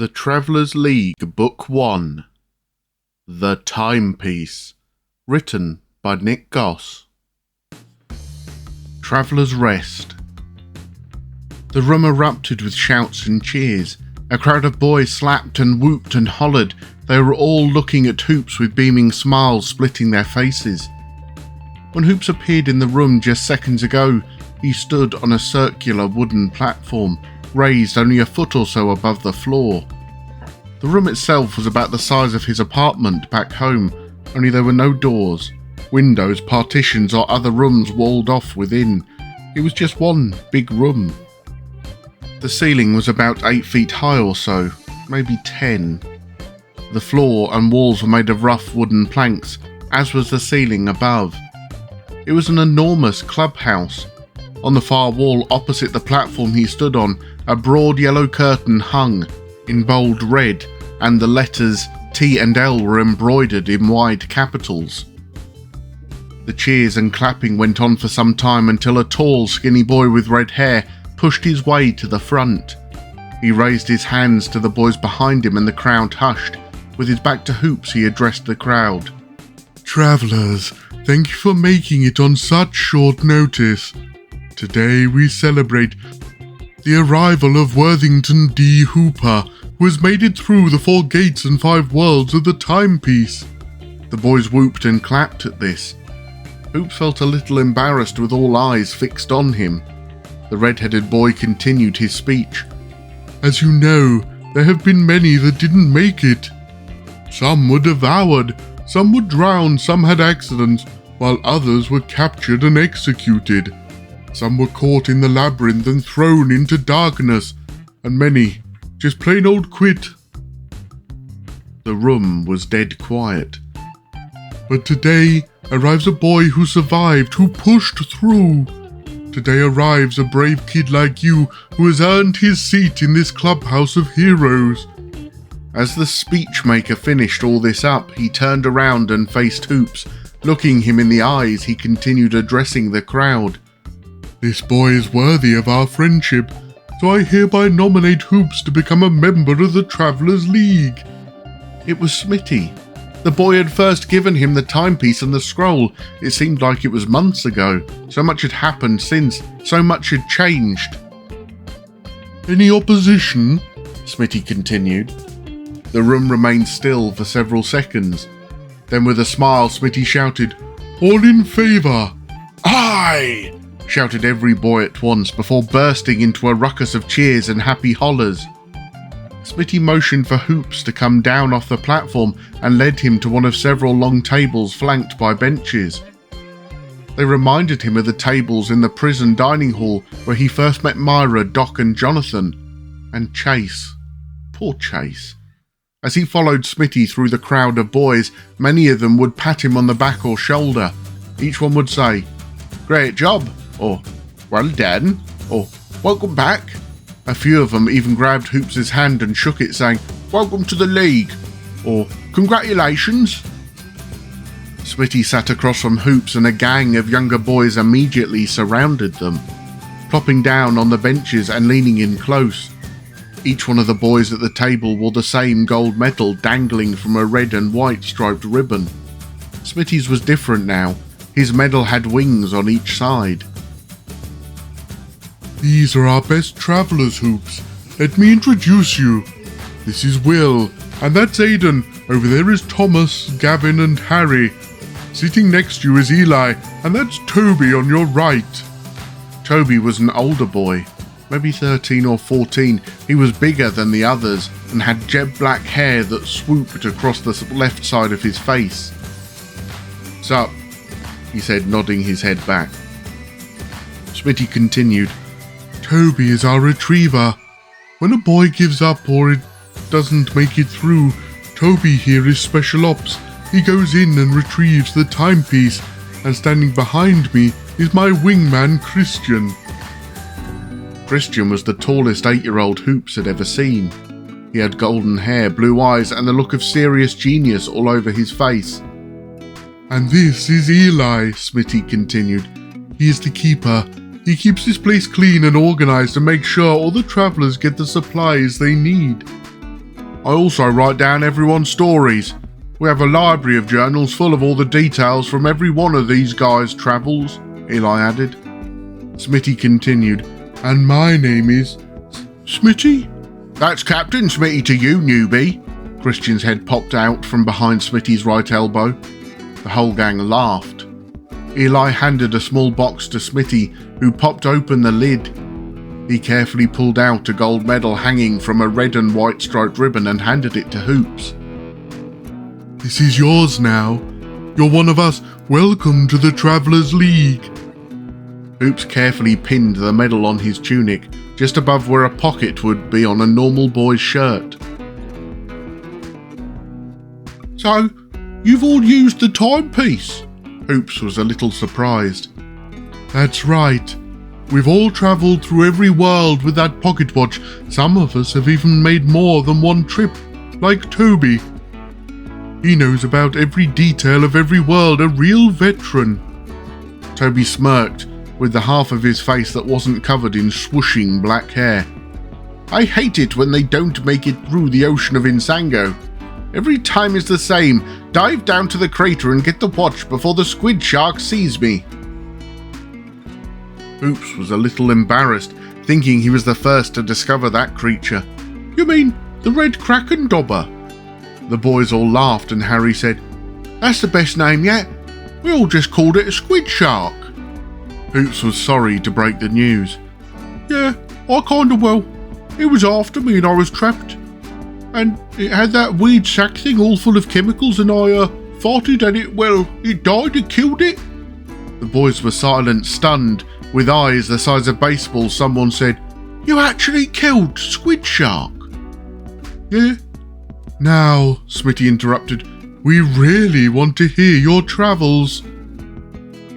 The Traveller's League Book 1 The Timepiece, written by Nick Goss. Traveller's Rest. The room erupted with shouts and cheers. A crowd of boys slapped and whooped and hollered. They were all looking at Hoops with beaming smiles splitting their faces. When Hoops appeared in the room just seconds ago, he stood on a circular wooden platform, raised only a foot or so above the floor. The room itself was about the size of his apartment back home, only there were no doors, windows, partitions or other rooms walled off within. It was just one big room. The ceiling was about 8 feet high or so, maybe 10. The floor and walls were made of rough wooden planks, as was the ceiling above. It was an enormous clubhouse. On the far wall opposite the platform he stood on, a broad yellow curtain hung in bold red, and the letters T and L were embroidered in wide capitals. The cheers and clapping went on for some time until a tall, skinny boy with red hair pushed his way to the front. He raised his hands to the boys behind him and the crowd hushed. With his back to Hoops, he addressed the crowd. "Travellers, thank you for making it on such short notice. Today we celebrate the arrival of Worthington D. Hooper, who has made it through the 4 gates and 5 worlds of the timepiece." The boys whooped and clapped at this. Hoops felt a little embarrassed with all eyes fixed on him. The red-headed boy continued his speech. "As you know, there have been many that didn't make it. Some were devoured, some were drowned, some had accidents, while others were captured and executed. Some were caught in the labyrinth and thrown into darkness, and many just plain old quit." The room was dead quiet. "But today arrives a boy who survived, who pushed through. Today arrives a brave kid like you who has earned his seat in this clubhouse of heroes." As the speechmaker finished all this up, he turned around and faced Hoops. Looking him in the eyes, he continued addressing the crowd. "This boy is worthy of our friendship, so I hereby nominate Hoops to become a member of the Traveller's League." It was Smitty. The boy had first given him the timepiece and the scroll. It seemed like it was months ago. So much had happened since. So much had changed. "Any opposition?" Smitty continued. The room remained still for several seconds. Then with a smile, Smitty shouted, "All in favour?" "Aye!" shouted every boy at once before bursting into a ruckus of cheers and happy hollers. Smitty motioned for Hoops to come down off the platform and led him to one of several long tables flanked by benches. They reminded him of the tables in the prison dining hall where he first met Myra, Doc and Jonathan. And Chase. Poor Chase. As he followed Smitty through the crowd of boys, many of them would pat him on the back or shoulder. Each one would say, "Great job," or "Well done," or "Welcome back." A few of them even grabbed Hoops' hand and shook it, saying, "Welcome to the League," or "Congratulations." Smitty sat across from Hoops and a gang of younger boys immediately surrounded them, plopping down on the benches and leaning in close. Each one of the boys at the table wore the same gold medal dangling from a red and white striped ribbon. Smitty's was different now. His medal had wings on each side. "These are our best travellers, Hoops. Let me introduce you. This is Will, and that's Aidan. Over there is Thomas, Gavin and Harry. Sitting next to you is Eli, and that's Toby on your right." Toby was an older boy, maybe 13 or 14. He was bigger than the others and had jet black hair that swooped across the left side of his face. "Sup," he said, nodding his head back. Smitty continued, "Toby is our retriever. When a boy gives up or it doesn't make it through, Toby here is special ops. He goes in and retrieves the timepiece, and standing behind me is my wingman Christian." Christian was the tallest 8-year-old Hoops had ever seen. He had golden hair, blue eyes, and the look of serious genius all over his face. "And this is Eli," Smitty continued. "He is the keeper. He keeps this place clean and organised and makes sure all the travellers get the supplies they need." I also write down everyone's stories. We have a library of journals full of all the details from every one of these guys' travels, Eli added. Smitty continued, and my name is... Smitty? That's Captain Smitty to you, newbie. Christian's head popped out from behind Smitty's right elbow. The whole gang laughed. Eli handed a small box to Smitty, who popped open the lid. He carefully pulled out a gold medal hanging from a red and white striped ribbon and handed it to Hoops. This is yours now. You're one of us. Welcome to the Travelers League. Hoops carefully pinned the medal on his tunic, just above where a pocket would be on a normal boy's shirt. So, you've all used the timepiece? Hoops was a little surprised. That's right. We've all travelled through every world with that pocket watch. Some of us have even made more than one trip, like Toby. He knows about every detail of every world, a real veteran. Toby smirked, with the half of his face that wasn't covered in swooshing black hair. I hate it when they don't make it through the ocean of Insango. Every time is the same. Dive down to the crater and get the watch before the squid shark sees me. Hoops was a little embarrassed, thinking he was the first to discover that creature. You mean the red kraken dobber? The boys all laughed and Harry said, That's the best name yet. We all just called it a squid shark. Hoops was sorry to break the news. Yeah, it was after me and I was trapped. And it had that weird sack thing all full of chemicals and I farted and it died and killed it. The boys were silent, stunned. With eyes the size of baseballs, someone said, You actually killed Squid Shark? Yeah. Now, Smitty interrupted, we really want to hear your travels.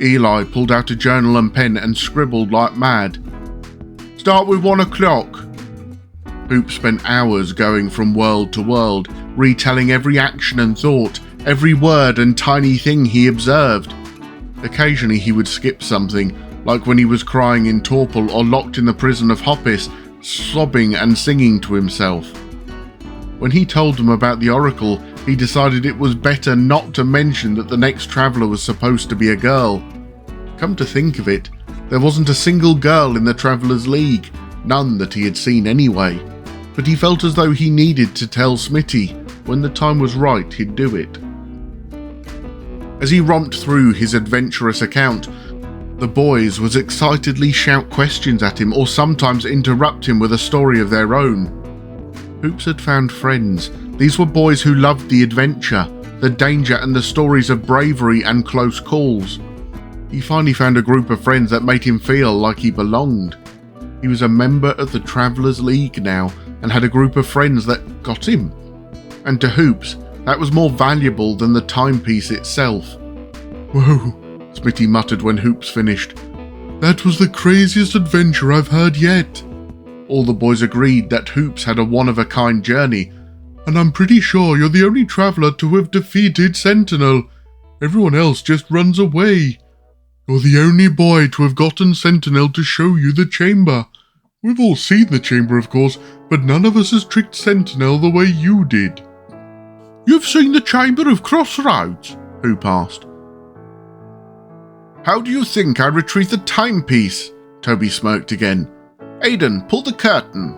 Eli pulled out a journal and pen and scribbled like mad. Start with 1 o'clock. Hoop spent hours going from world to world, retelling every action and thought, every word and tiny thing he observed. Occasionally he would skip something, like when he was crying in Torpal or locked in the prison of Hoppis, sobbing and singing to himself. When he told them about the Oracle, he decided it was better not to mention that the next traveller was supposed to be a girl. Come to think of it, there wasn't a single girl in the Travellers' League, none that he had seen anyway. But he felt as though he needed to tell Smitty. When the time was right, he'd do it. As he romped through his adventurous account, the boys would excitedly shout questions at him or sometimes interrupt him with a story of their own. Hoops had found friends. These were boys who loved the adventure, the danger and the stories of bravery and close calls. He finally found a group of friends that made him feel like he belonged. He was a member of the Travellers' League now and had a group of friends that got him. And to Hoops, that was more valuable than the timepiece itself. Whoa, Smitty muttered when Hoops finished. That was the craziest adventure I've heard yet. All the boys agreed that Hoops had a one-of-a-kind journey, and I'm pretty sure you're the only traveller to have defeated Sentinel. Everyone else just runs away. You're the only boy to have gotten Sentinel to show you the chamber. We've all seen the chamber, of course, but none of us has tricked Sentinel the way you did. You've seen the Chamber of Crossroads? Hoop asked. How do you think I retrieved the timepiece? Toby smirked again. Aiden, pull the curtain.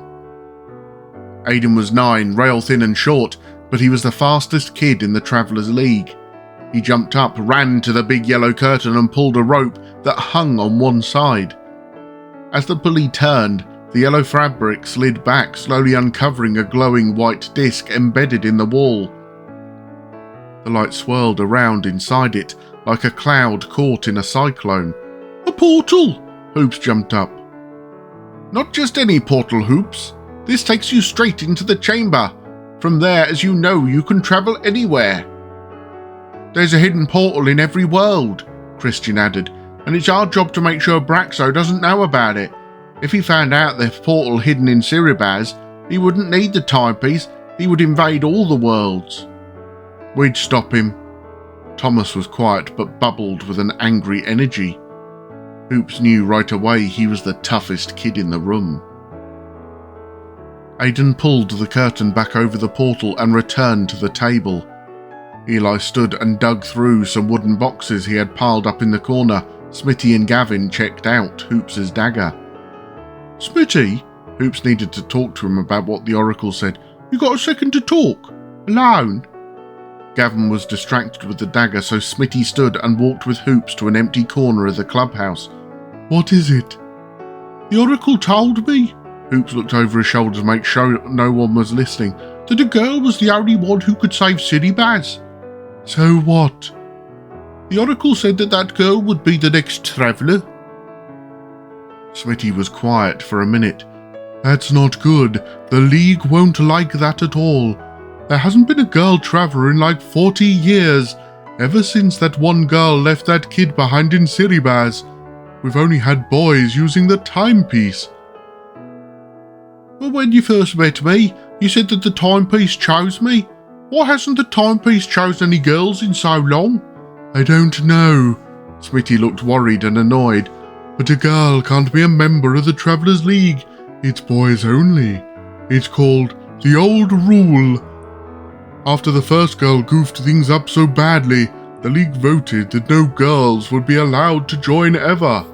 Aiden was 9, rail-thin and short, but he was the fastest kid in the Travellers' League. He jumped up, ran to the big yellow curtain and pulled a rope that hung on one side. As the pulley turned, the yellow fabric slid back, slowly uncovering a glowing white disc embedded in the wall. The light swirled around inside it, like a cloud caught in a cyclone. A portal! Hoops jumped up. Not just any portal, Hoops. This takes you straight into the chamber. From there, as you know, you can travel anywhere. There's a hidden portal in every world, Christian added, and it's our job to make sure Braxo doesn't know about it. If he found out the portal hidden in Ciribaz, he wouldn't need the timepiece, he would invade all the worlds. We'd stop him. Thomas was quiet but bubbled with an angry energy. Hoops knew right away he was the toughest kid in the room. Aidan pulled the curtain back over the portal and returned to the table. Eli stood and dug through some wooden boxes he had piled up in the corner. Smitty and Gavin checked out Hoops' dagger. "Smitty," Hoops needed to talk to him about what the Oracle said. "You got a second to talk? Alone?" Gavin was distracted with the dagger, so Smitty stood and walked with Hoops to an empty corner of the clubhouse. "What is it?" "The Oracle told me," Hoops looked over his shoulder to make sure no one was listening, "that a girl was the only one who could save City Baz." "So what?" "The Oracle said that girl would be the next traveller." Smitty was quiet for a minute. "That's not good. The League won't like that at all. There hasn't been a girl traveller in like 40 years, ever since that one girl left that kid behind in Siribaz. We've only had boys using the timepiece." "Well, when you first met me, you said that the timepiece chose me. Why hasn't the timepiece chosen any girls in so long?" "I don't know." Smitty looked worried and annoyed. "But a girl can't be a member of the Travellers' League. It's boys only. It's called the Old Rule. After the first girl goofed things up so badly, the League voted that no girls would be allowed to join ever."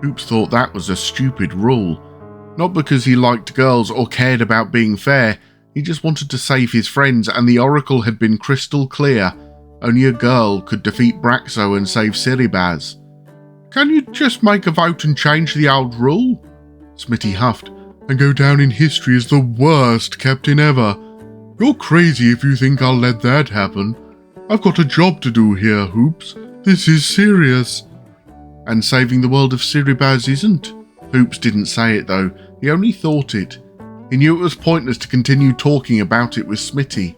Hoops thought that was a stupid rule. Not because he liked girls or cared about being fair, he just wanted to save his friends, and the Oracle had been crystal clear. Only a girl could defeat Braxo and save Siribaz. "Can you just make a vote and change the old rule?" Smitty huffed. "And go down in history as the worst captain ever. You're crazy if you think I'll let that happen. I've got a job to do here, Hoops. This is serious." "And saving the world of Siribaz isn't." Hoops didn't say it though, he only thought it. He knew it was pointless to continue talking about it with Smitty.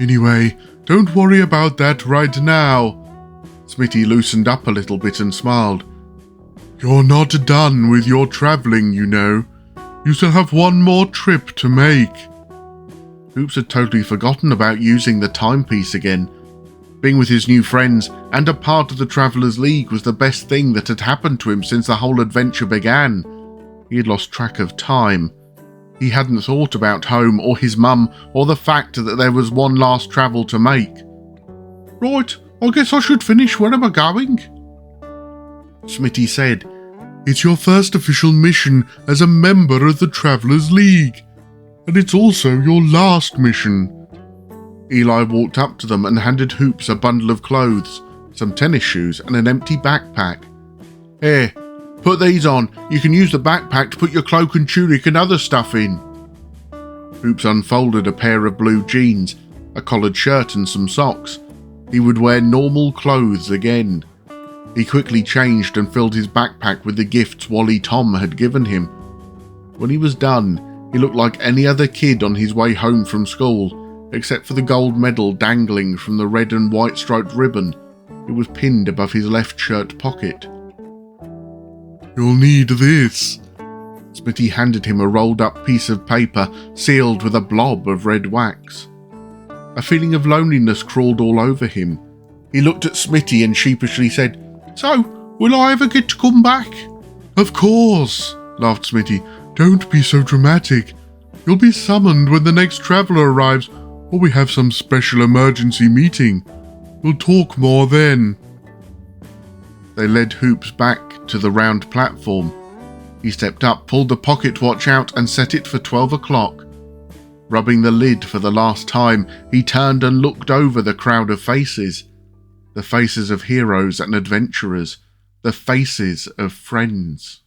"Anyway, don't worry about that right now." Smitty loosened up a little bit and smiled. "You're not done with your travelling, you know. You still have one more trip to make." Hoops had totally forgotten about using the timepiece again. Being with his new friends and a part of the Travellers' League was the best thing that had happened to him since the whole adventure began. He had lost track of time. He hadn't thought about home or his mum or the fact that there was one last travel to make. "Right, I guess I should finish. Where am I going?" Smitty said, "It's your first official mission as a member of the Travellers' League. And it's also your last mission." Eli walked up to them and handed Hoops a bundle of clothes, some tennis shoes and an empty backpack. "Here, put these on. You can use the backpack to put your cloak and tunic and other stuff in." Hoops unfolded a pair of blue jeans, a collared shirt and some socks. He would wear normal clothes again. He quickly changed and filled his backpack with the gifts Wally Tom had given him. When he was done, he looked like any other kid on his way home from school, except for the gold medal dangling from the red and white striped ribbon. It was pinned above his left shirt pocket. "You'll need this." Smitty handed him a rolled up piece of paper sealed with a blob of red wax. A feeling of loneliness crawled all over him. He looked at Smitty and sheepishly said, "So, will I ever get to come back?" "Of course," laughed Smitty. "Don't be so dramatic. You'll be summoned when the next traveller arrives, or we have some special emergency meeting. We'll talk more then." They led Hoops back to the round platform. He stepped up, pulled the pocket watch out and set it for 12 o'clock. Rubbing the lid for the last time, he turned and looked over the crowd of faces. The faces of heroes and adventurers. The faces of friends.